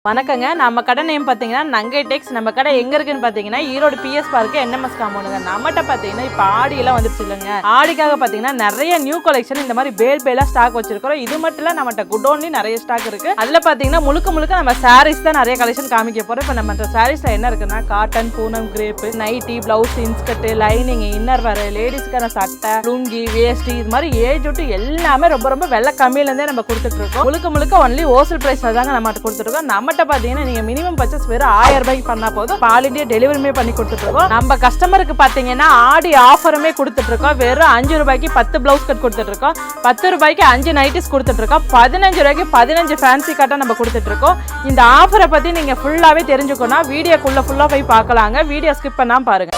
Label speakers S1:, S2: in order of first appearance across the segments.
S1: வணக்கங்க. நம்ம கடை நேம் பார்த்தீங்கன்னா நங்கை டெக்ஸ். நம்ம கடை எங்கே இருக்குன்னு பார்த்தீங்கன்னா ஈரோடு பிஎஸ் பார்க்கு என்எம்எஸ் காம்பவுண்டுங்க. நம்மகிட்ட பார்த்தீங்கன்னா இப்போ ஆடியெல்லாம் வந்துருச்சு இல்லைங்க. ஆடிக்காக பார்த்தீங்கன்னா நிறைய நியூ கலெக்ஷன் இந்த மாதிரி பேலாக ஸ்டாக் வச்சிருக்கிறோம். இது மட்டும் இல்லை, நம்மகிட்ட குடோன்லையும் நிறைய ஸ்டாக் இருக்குது. அதில் பார்த்தீங்கன்னா முழுக்க நம்ம சாரீஸ் தான் நிறைய கலெக்ஷன் காமிக்க போகிறோம். இப்போ நம்ம சாரீஸில் என்ன இருக்குன்னா காட்டன், பூனம், crepe, nighty, blouse, inskirt, lining, inner வேறு, லேடிஸ்க்கான சட்டை, லுங்கி, வேஸ்டி, இது மாதிரி ஏஜ் விட்டு எல்லாமே ரொம்ப வெள்ளை கம்மியிலேருந்தே நம்ம கொடுத்துட்ருக்கோம். முழுக்க ஒன்லி ஹோல்சேல் ப்ரைஸில் தாங்க நம்மகிட்ட கொடுத்துருக்கோம். நம்மகிட்ட பார்த்தீங்கன்னா நீங்கள் மினிமம் பர்ச்சேஸ் வெறும் 1000 ரூபாய்க்கு பண்ணால் போதும். ஆல் இண்டியா டெலிவரியுமே பண்ணி கொடுத்துட்ருக்கோம். நம்ம கஸ்டமருக்கு பார்த்தீங்கன்னா ஆடி ஆஃபருமே கொடுத்துட்ருக்கோம். வெறும் 5 ரூபாய்க்கு 10 பிளவுஸ் கட் கொடுத்துட்ருக்கோம். 10 ரூபாய்க்கு 5 நைட்டிஸ் கொடுத்துட்ருக்கோம். 15 ரூபாய்க்கு 15 ஃபேன்சி கட்டாக நம்ம கொடுத்துட்ருக்கோம். இந்த ஆஃபரை பற்றி நீங்கள் ஃபுல்லாகவே தெரிஞ்சுக்கணும். வீடியோக்குள்ளே ஃபுல்லாக போய் பார்க்கலாங்க. வீடியோ ஸ்கிப் பண்ணாமல் பாருங்கள்.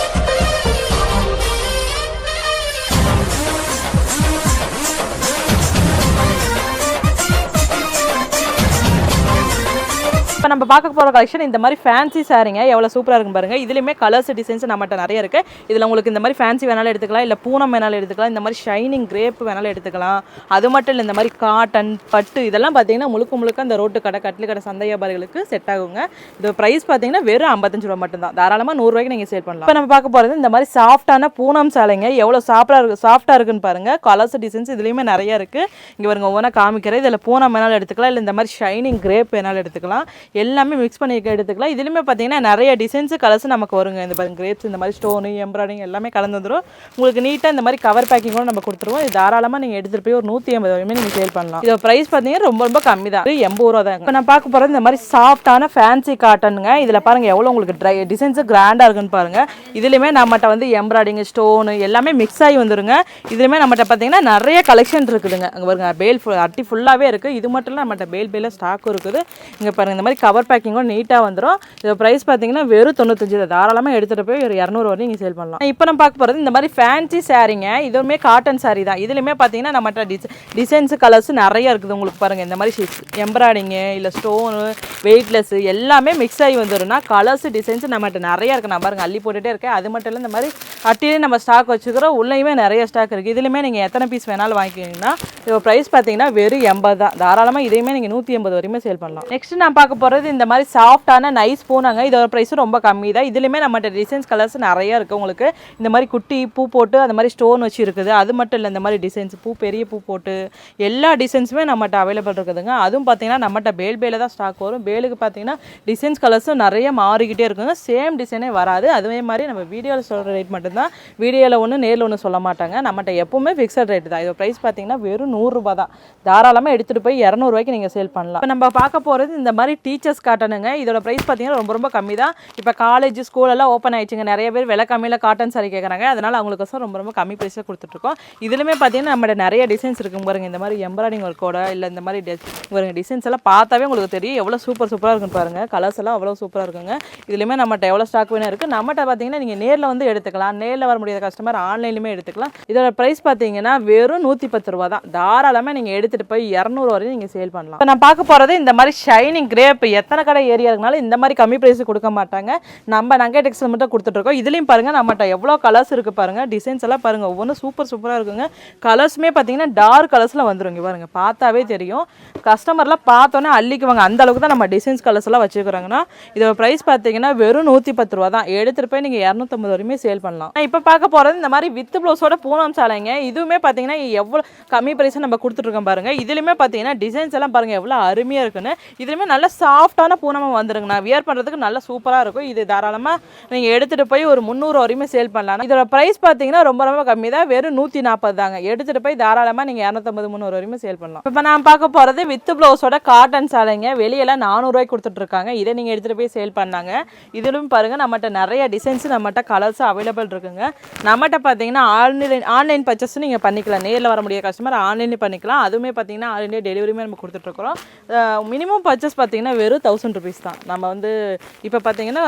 S1: இப்போ நம்ம பார்க்க போகிற கலெக்ஷன் இந்த மாதிரி ஃபேன்சி சாரீங்க எவ்வளோ சூப்பராக இருக்கும் பாருங்கள். இதுலேயுமே கலர்ஸ் டிசைன்ஸ் நம்மகிட்ட நிறைய இருக்குது. இதில் உங்களுக்கு இந்த மாதிரி ஃபேன்சி வேணாலும் எடுத்துக்கலாம், இல்லை பூனம் வேணாலும் எடுத்துக்கலாம், இந்த மாதிரி ஷைனிங் கிரேப் வேணாலும் எடுத்துக்கலாம். அது மட்டும் இல்லை, இந்த மாதிரி காட்டன், பட்டு இதெல்லாம் பார்த்தீங்கன்னா முழுக்க அந்த ரோட்டு கடை, கட்லு கடை, சந்தை வியாபாரிகளுக்கு செட் ஆகுங்க. இது ப்ரைஸ் பார்த்தீங்கன்னா வெறும் 55 ரூபா மட்டும்தான். தாராளமாக 100 ரூபாய்க்கு நீங்கள் சேல் பண்ணலாம். இப்போ நம்ம பார்க்க போகிறது இந்த மாதிரி சாஃப்டான பூனம் சாலைங்க எவ்வளோ சாஃப்டாக இருக்குன்னு பாருங்கள். கலர்ஸ் டிசைன்ஸ் இதுலேயுமே நிறைய இருக்குது. இங்கே பாருங்க, ஒவ்வொன்றா காமிக்கிறேன். இதில் பூனம் வேணாலும் எடுத்துக்கலாம், இல்லை இந்த மாதிரி ஷைனிங் கிரேப் வேணாலும் எடுத்துக்கலாம். எல்லாமே மிக்ஸ் பண்ணி எடுத்துக்கலாம். இதுலையுமே பார்த்தீங்கன்னா நிறைய டிசைன்ஸ் கலர்ஸ் நமக்கு வருங்க. இந்த பாருங்க, கிரேப்ஸ், இந்த மாதிரி ஸ்டோனு, எம்ப்ராய்டிங் எல்லாமே கலந்து வந்துடும். உங்களுக்கு நீட்டாக இந்த மாதிரி கவர் பேக்கிங் கூட நம்ம கொடுத்துருவோம். இது தாராளமாக நீங்கள் எடுத்துகிட்டு போய் ஒரு 150 வரையுமே நீங்கள் சேல் பண்ணலாம். இதோட ப்ரைஸ் பார்த்தீங்கன்னா ரொம்ப கம்மி தான், 80 ரூபா தான். இப்போ நான் பார்க்க போகிறது இந்த மாதிரி சாஃப்டான ஃபேன்சி காட்டனுங்க. இதில் பாருங்கள் எவ்வளோ உங்களுக்கு டிசைன்ஸ் கிராண்டாக இருக்குன்னு பாருங்கள். இதுலையுமே நம்மகிட்ட வந்து எம்ப்ராய்டிங், ஸ்டோனு எல்லாமே மிக்ஸ் ஆகி வந்துருங்க. இதுலையுமே நம்மகிட்ட பார்த்தீங்கன்னா நிறைய கலெக்ஷன் இருக்குதுங்க. அங்கே பாருங்க, பேல் அட்டி ஃபுல்லாகவே இருக்குது. இது மட்டும் இல்லை, நம்மகிட்ட பேலாக ஸ்டாக்கும் இருக்குது. இங்கே பாருங்கள், இந்த மாதிரி கவர் பேக்கிங்கும் நீட்டாக வந்துடும். இது ப்ரைஸ் பார்த்தீங்கன்னா வெறும் 95. தாராளமாக எடுத்துகிட்டு போய் ஒரு 200 வரையும் நீங்கள் சேல் பண்ணலாம். இப்போ நம்ம பார்க்க போகிறது இந்த மாதிரி ஃபேன்சி சாரீங்க. இதுவுமே காட்டன் சாரீ தான். இதுலையுமே பார்த்தீங்கன்னா நம்மகிட்ட டிசைன்ஸ் கலர்ஸ் நிறைய இருக்குது. உங்களுக்கு பாருங்கள், இந்த மாதிரி எம்ப்ராய்டிங்கு, இல்லை ஸ்டோனு, வெயிட்லெஸ் எல்லாமே மிக்ஸ் ஆகி வந்துடும்னா கலர்ஸ் டிசைன்ஸ் நம்மகிட்ட நிறையா இருக்குது. நான் பாருங்கள் அள்ளி போட்டுகிட்டே இருக்கேன். அது மட்டும் இல்லை, இந்த மாதிரி அட்டிலே நம்ம ஸ்டாக் வச்சுக்கிறோம். உள்ளேயுமே நிறைய ஸ்டாக் இருக்குது. இதுலையுமே நீங்கள் எத்தனை பீஸ் வேணாலும் வாங்கிக்கிங்கன்னா இதோட ப்ரைஸ் பார்த்தீங்கன்னா வெறும் 80 தான். தாராளமாக இதையுமே நீங்கள் 180 வரையுமே சேல் பண்ணலாம். நெக்ஸ்ட் நான் பார்க்க போகிறது இந்த மாதிரி சாஃப்டான நைஸ் பூனாங்க. இதோட ப்ரைஸும் ரொம்ப கம்மி தான். இதுலையுமே நம்மகிட்ட டிசைன்ஸ் கலர்ஸ் நிறையா இருக்குது. உங்களுக்கு இந்த மாதிரி குட்டி பூ போட்டு அந்த மாதிரி ஸ்டோன் வச்சு இருக்குது. அது மட்டும் இல்லை, இந்த மாதிரி டிசைன்ஸ் பெரிய பூ போட்டு எல்லா டிசைன்ஸுமே நம்மகிட்ட அவைலபிள் இருக்குதுங்க. அதுவும் பார்த்தீங்கன்னா நம்மகிட்ட பேலில் தான் ஸ்டாக் வரும். பேலுக்கு பார்த்தீங்கன்னா டிசைன்ஸ் கலர்ஸும் நிறைய மாறிக்கிட்டே இருக்குங்க. சேம் டிசைனே வராது. அதே மாதிரி நம்ம வீடியோவில் சொல்கிற ரேட் மட்டும்தான். வீடியோவில் ஒன்று நேரில் ஒன்று சொல்ல மாட்டாங்க. நம்மகிட்ட எப்பவுமே ஃபிக்ஸட் ரேட் தான். இதோட ப்ரைஸ் பார்த்தீங்கன்னா வெறும் 100 ரூபா தான். தாராளமாக எடுத்துகிட்டு போய் 200 ரூபாய்க்கு நீங்கள் சேல் பண்ணலாம். இப்போ நம்ம பார்க்க போகிறது இந்த மாதிரி டீச்சர்ஸ் காட்டனுங்க. இதோட ப்ரைஸ் பார்த்தீங்கன்னா ரொம்ப கம்மி தான். இப்போ காலேஜ், ஸ்கூல் எல்லாம் ஓப்பன் ஆயிடுச்சுங்க. நிறைய பேர் விலை கம்மியில் காட்டன் சாரி கேட்குறாங்க. அதனால் அவங்களுக்கோசம் ரொம்ப கம்மி ப்ரைஸில் கொடுத்துட்ருக்கோம். இதுலையுமே பார்த்தீங்கன்னா நம்மகிட்ட நிறைய டிசைன்ஸ் இருக்கும் பாருங்க. இந்த மாதிரி எம்ப்ராய்டிங் ஒர்க்கோட, இல்லை இந்த மாதிரி பாருங்க, டிசைன்ஸ் எல்லாம் பார்த்தாவே உங்களுக்கு தெரியும் எவ்வளோ சூப்பராக இருக்குன்னு பாருங்கள். கலர்ஸ் எல்லாம் அவ்வளோ சூப்பராக இருக்குங்க. இதுலையுமே நம்மகிட்ட எவ்வளோ ஸ்டாக் வேணும் இருக்குது. நம்மகிட்ட பார்த்தீங்கன்னா நீங்கள் நேரில் வந்து எடுத்துக்கலாம். நேரில் வர முடியாத கஸ்டமர் ஆன்லைன்லையுமே எடுத்துக்கலாம். இதோட ப்ரைஸ் பார்த்தீங்கன்னா வெறும் 110 ரூபா தான். தாராளமாக நீங்கள் எடுத்துகிட்டு போய் 200 வரையும் நீங்கள் சேல் பண்ணலாம். இப்போ நான் பார்க்க போகிறது இந்த மாதிரி ஷைனிங் கிரேப். எத்தனை கடை ஏரியா இருக்கனால இந்த மாதிரி கம்மி ப்ரைஸ் கொடுக்க மாட்டாங்க. நம்ம நங்கை டெக்ஸ்டைல் மட்டும் கொடுத்துட்ருக்கோம். இதுலேயும் பாருங்கள், நம்மகிட்ட எவ்வளோ கலர்ஸ் இருக்குது பாருங்கள். டிசைன்ஸ் எல்லாம் பாருங்கள், ஒவ்வொன்றும் சூப்பராக இருக்குங்க. கலர்ஸுமே பார்த்தீங்கன்னா டார்க் கலர்ஸில் வந்துருங்க. பாருங்கள், பார்த்தாவே தெரியும். கஸ்டமர்லாம் பார்த்தோன்னே அள்ளிக்குவாங்க. அந்த அளவுக்கு தான் நம்ம டிசைன்ஸ் கலர்ஸ் எல்லாம் வச்சுக்கிறாங்கன்னா. இதோட ப்ரைஸ் பார்த்தீங்கன்னா வெறும் 110 ரூபா தான். எடுத்துகிட்டு போய் நீங்கள் 250 வரையுமே சேல் பண்ணலாம். இப்போ பார்க்க போகிறது இந்த மாதிரி வித் ப்ளவுஸோட பூனம் சாலைங்க. இதுவுமே பார்த்தீங்கன்னா எவ்வளோ கம்மி ப்ரைஸை நம்ம கொடுத்துட்ருக்கோம் பாருங்கள். இதுலையுமே பார்த்தீங்கன்னா டிசைன்ஸ் எல்லாம் பாருங்கள் எவ்வளோ அருமையாக இருக்குன்னு. இதுலையுமே நல்ல சாஃப்டான பூனமாக வந்துருங்க. நான் வியர் பண்ணுறதுக்கு நல்லா சூப்பராக இருக்கும். இது தாராளமாக நீங்கள் எடுத்துகிட்டு போய் ஒரு 300 வரையுமே சேல் பண்ணலாம். இதோட ப்ரைஸ் பார்த்தீங்கன்னா ரொம்ப கம்மி தான். வெறும் 140 தாங்க. எடுத்துகிட்டு போய் தாராளமாக நீங்கள் 250, 300 வரையுமே சேல் பண்ணலாம். இப்போ நான் பார்க்க போகிறது வித் ப்ளவுஸோட காட்டன் சாலைங்க. வெளியெல்லாம் 400 ரூபாய்க்கு கொடுத்துட்ருக்காங்க. இதை நீங்கள் எடுத்துகிட்டு போய் சேல் பண்ணாங்க. இதிலும் பாருங்கள், நம்மகிட்ட நிறைய டிசைன்ஸ், நம்மகிட்ட கலர்ஸ் அவைலபிள் இருக்குங்க. நம்மகிட்ட பார்த்தீங்கன்னா ஆன்லைன் பர்ச்சேஸ் நீங்கள் பண்ணிக்கலாம். நேரில் வர முடியாத கஸ்டமர் ஆன்லைன்லேயும் பண்ணிக்கலாம். அதுவுமே பார்த்தீங்கன்னா ஆல் இண்டியா டெலிவரியுமே நம்ம கொடுத்துட்ருக்குறோம். மினிமம் பர்ச்சேஸ் பார்த்தீங்கன்னா வெறும் 1000 ருபீஸ் தான். நம்ம வந்து இப்போ பார்த்தீங்கன்னா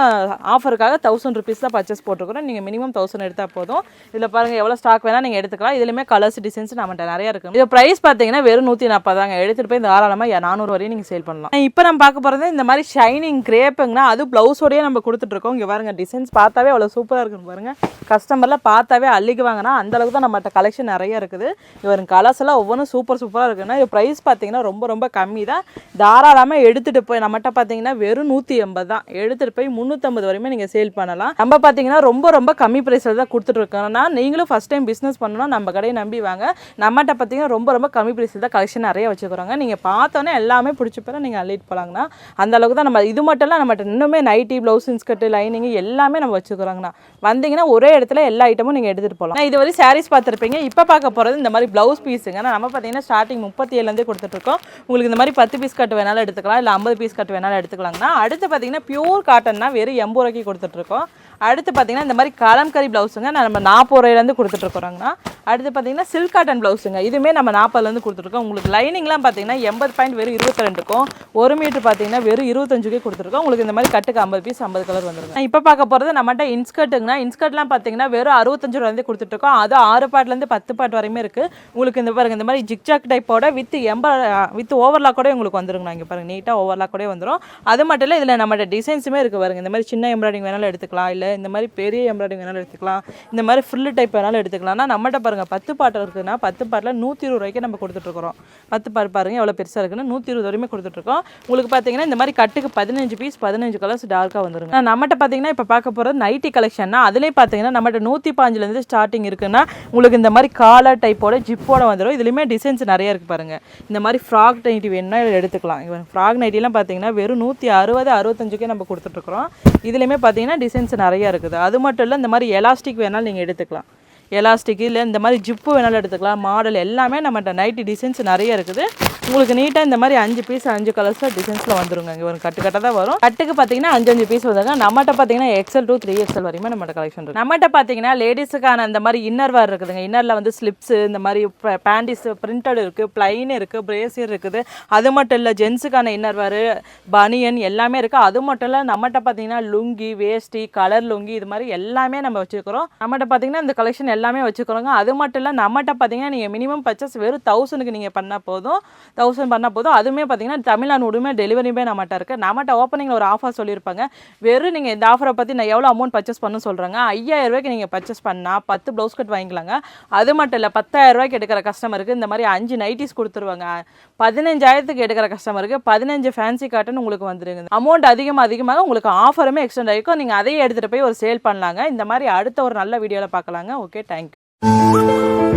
S1: ஆஃபருக்காக 1000 ருபீஸ் தான் பர்ச்சேஸ் போட்டுருக்குறோம். நீங்கள் மினிமம் 1000 எடுத்தால் போதும். இதில் பாருங்கள் எவ்வளோ ஸ்டாக் வேணால் நீங்கள் எடுத்துக்கலாம். இதுலையுமே கலர்ஸ் டிசைன்ஸ் நம்மகிட்ட நிறைய இருக்குது. இது ப்ரைஸ் பார்த்தீங்கன்னா வெறும் 140 தாங்க. எடுத்துகிட்டு போய் தாராளமாக 400 வரையும் நீங்கள் சேல் பண்ணலாம். இப்போ நம்ம பார்க்க பார்க்க போகிறது இந்த மாதிரி ஷைனிங் கிரேப்புங்கன்னா அது ப்ளவுஸோடய நம்ம கொடுத்துட்ருக்கோம். இங்கே பாருங்கள் டிசைன்ஸ் பார்த்தாவே அவ்வளோ சூப்பராக இருக்குன்னு பாருங்கள். கஸ்டமரில் பார்த்தாவே அள்ளிக்குவாங்கன்னா அந்தளவுக்கு தான் நம்மகிட்ட கலெக்ஷன் நிறைய இருக்குது. இவரும் கலர்ஸ் எல்லாம் ஒவ்வொன்றும் சூப்பராக இருக்குன்னா இது ப்ரைஸ் பார்த்தீங்கன்னா ரொம்ப கம்மி தான். தாராளமாக எடுத்துகிட்டு போய் நம்மகிட்ட பார்த்தீங்கன்னா வெறும் 180 தான். எடுத்துகிட்டு போய் 350 வரையுமே நீங்கள் சேல் பண்ணலாம். நம்ம பார்த்தீங்கன்னா ரொம்ப கம்மி ப்ரைஸில் தான் கொடுத்துட்ருக்கோம்னா நீங்களும் ஃபஸ்ட் டைம் பிஸ்னஸ் பண்ணணும்னா நம்ம கடையை நம்பி வாங்க. நம்மகிட்ட பார்த்தீங்கன்னா ரொம்ப கம்மி ப்ரைஸில் தான் கலெக்ஷன் நிறைய வச்சுக்கிறாங்க. நீங்கள் பார்த்தோன்னே எல்லாமே பிடிச்சி போய் நீங்கள் அள்ளிட்டு போகலாங்கண்ணா. அந்த அளவுக்கு தான் நம்ம இது மட்டும் இல்லை நம்மகிட்ட இன்னுமே நைட்டி ப்ளவுஸ் இன்ஸ்கர்ட் லைனிங் எல்லாமே நம்ம வச்சுக்கிறோங்கண்ணா. வந்தீங்கன்னா ஒரே இடத்துல எல்லா ஐட்டமும் நீங்கள் எடுத்துகிட்டு போகலாம். இது வரை சாரீஸ் பார்த்துருப்பீங்க. இப்போ பார்க்க போகிறது இந்த மாதிரி ப்ளவுஸ் பீஸுங்க. நம்ம பார்த்தீங்கன்னா ஸ்டார்டிங் 37லேருந்தே கொடுத்துட்ருக்கோம். உங்களுக்கு இந்த மாதிரி 10 பீஸ் கட்டு வேணாலும் எடுத்துக்கலாம், இல்லை 50 பீஸ் கட்டு வேணாலும் எடுத்துக்கலாங்கண்ணா. அடுத்து பார்த்தீங்கன்னா பியூர் காட்டன்னா வெறும் 80 ரூபாய்க்கு கொடுத்துட்ருக்கோம். அடுத்து பார்த்தீங்கன்னா இந்த மாதிரி கலம்கரி ப்ளவுஸுங்க நம்ம 40 ரூபாயிலேருந்து கொடுத்துட்ருக்குறோங்கண்ணா. அடுத்து பார்த்தீங்கன்னா சில்க் காட்டன் ப்ளவுஸுங்க. இதுவுமே நம்ம 40லேருந்து கொடுத்துருக்கோம். உங்களுக்கு லைனிங்லாம் பார்த்தீங்கன்னா 80 பாயிண்ட் வெறும் 22க்கும் 1 மீட்டர் பார்த்தீங்கன்னா வெறும் 25க்கே கொடுத்துருக்கோம். உங்களுக்கு இந்த மாதிரி கட்டுக்கு 50 பீஸ் 50 கலர் வந்துருங்க. இப்போ பார்க்க போகிறது நம்மகிட்ட இன்ஸ்கர்ட்டுங்கண்ணா. இன்ஸ்கர்ட்லாம் பார்த்தீங்கன்னா வெறும் 65 ரூபாயிலேருந்து கொடுத்துட்ருக்கோம். அது 6 பாட்லேருந்து 10 பாட் வரையுமே இருக்குது. உங்களுக்கு இந்த பாருங்கள் இந்த மாதிரி ஜிக்ஜாக் டைப்போட வித் ஓவர்லாக் கூட உங்களுக்கு வந்துருங்கண்ணா. இங்கே பாருங்கள் நீட்டாக ஓவர்லாக் கூட வந்துடும். அது மட்டும் இல்லை இதில் நம்மகிட்ட டிசைன்ஸுமே இருக்குது பாருங்கள். இந்த மாதிரி சின்ன எம்ப்ராய்டிங் வேணாலும் எடுத்துக்கலாம், இல்லை இந்த மாதிரி பெரிய எம்ப்ராய்டிங் வேணாலும் எடுத்துக்கலாம், இந்த மாதிரி ஃப்ரில் டைப் வேணாலும் எடுத்துக்கலாம்னா நம்மகிட்ட பாருங்கள் 10 பாட்டு இருக்குதுன்னா 10 பாட்டில் 120 ரூபாய்க்கு நம்ம கொடுத்துட்ருக்கோம். 10 பாட்டு பாருங்கள் எவ்வளோ பெருசாக இருக்குன்னு 120 வரையுமே கொடுத்துட்ருக்கோம். உங்களுக்கு பார்த்தீங்கன்னா இந்த மாதிரி கட்டுக்கு 15 பீஸ் 15 கலர்ஸ் டார்க்காக வந்துருங்க. நம்மகிட்ட பார்த்தீங்கன்னா இப்போ பார்க்க போகிறது நைட்டி கலெக்ஷன்னா அதுலேயே பார்த்தீங்கன்னா நம்மகிட்ட 105லேருந்து ஸ்டார்டிங் இருக்குன்னா உங்களுக்கு இந்த மாதிரி காலர் டைப்போட ஜிப்போட வந்துடும். இதுலேயுமே டிசைன்ஸ் நிறைய இருக்குது பாருங்கள். இந்த மாதிரி ஃப்ராக் நைட்டி வேணுன்னா எடுத்துக்கலாம். இவன் ஃப்ராக் நைட்டிலாம் பார்த்தீங்கன்னா வெறும் 160 65க்கே நம்ம கொடுத்துட்ருக்குறோம். இதுலேயுமே பார்த்தீங்கன்னா டிசைன்ஸ் நிறையா இருக்குது. அது மட்டும் இல்லை இந்த மாதிரி எலாஸ்டிக் வேணாலும் நீங்கள் எடுத்துக்கலாம். எலாஸ்டிக் இல்லை இந்த மாதிரி ஜிப்பு வேணாலும் எடுத்துக்கலாம். மாடல் எல்லாமே நம்மகிட்ட நைட்டி டிசைன்ஸ் நிறைய இருக்குது. உங்களுக்கு நீட்டாக இந்த மாதிரி 5 பீஸ் 5 கலர்ஸில் டிசைன்ஸில் வந்துருங்க. இங்கே ஒரு கட்டாக தான் வரும். கட்டுக்கு பார்த்தீங்கன்னா 5 பீஸ் வந்துருங்க. நம்மகிட்ட பார்த்தீங்கன்னா XL to 3XL வரையுமே நம்மகிட்ட கலெக்ஷன் இருக்குது. நம்மகிட்ட பார்த்தீங்கன்னா லேடிஸுக்கான இந்த மாதிரி இன்னர் வேர் இருக்குதுங்க. இன்னரில் வந்து ஸ்லிப்ஸு இந்த மாதிரி பேண்டிஸ் பிரிண்டட் இருக்குது, பிளைன் இருக்குது, பிரேசியர் இருக்குது. அது மட்டும் இல்லை ஜென்ஸுக்கான இன்னர் வேர் பனியன் எல்லாமே இருக்குது. அது மட்டும் இல்லை நம்மகிட்ட பார்த்தீங்கன்னா லுங்கி வேஷ்டி கலர் லுங்கி இது மாதிரி எல்லாமே நம்ம வச்சுக்கிறோம். நம்மகிட்ட பார்த்தீங்கன்னா இந்த கலெக்ஷன் எல்லாமே வச்சுக்கிறோங்க. அது மட்டும் இல்லை நம்மகிட்ட பார்த்தீங்கன்னா நீங்கள் மினிமம் பர்ச்சேஸ் வெறும் 1000க்கு நீங்கள் பண்ணால் போதும். 1000 பண்ணால் போதும். அதுவுமே பார்த்தீங்கன்னா தமிழ்நாடுமே டெலிவரியுமே நம்மகிட்ட இருக்குது. நம்மகிட்ட ஓப்பனிங்கில் ஒரு ஆஃபர் சொல்லியிருப்பாங்க. வெறும் நீங்கள் இந்த ஆஃபரை பற்றி நான் எவ்வளோ அமௌண்ட் பர்ச்சேஸ் பண்ணணும்னு சொல்கிறாங்க. 5000 ரூபாய்க்கு நீங்கள் பர்ச்சேஸ் பண்ணால் 10 ப்ளவுஸ் கட் வாங்கிக்கலாங்க. அது மட்டும் இல்லை 10000 ரூபாய்க்கு எடுக்கிற கஸ்டமருக்கு இந்த மாதிரி 5 நைட்டிஸ் கொடுத்துருவாங்க. 15000க்கு எடுக்கிற கஸ்டமருக்கு 15 ஃபேன்சி காட்டன் உங்களுக்கு வந்துருங்க. அமௌண்ட் அதிகமாக உங்களுக்கு ஆஃபருமே எக்ஸ்டெண்ட் ஆகிருக்கும். நீங்கள் அதையே எடுத்துகிட்டு போய் ஒரு சேல் பண்ணலாங்க. இந்த மாதிரி அடுத்த ஒரு நல்ல வீடியோவில் பார்க்கலாங்க. Okay, thank you.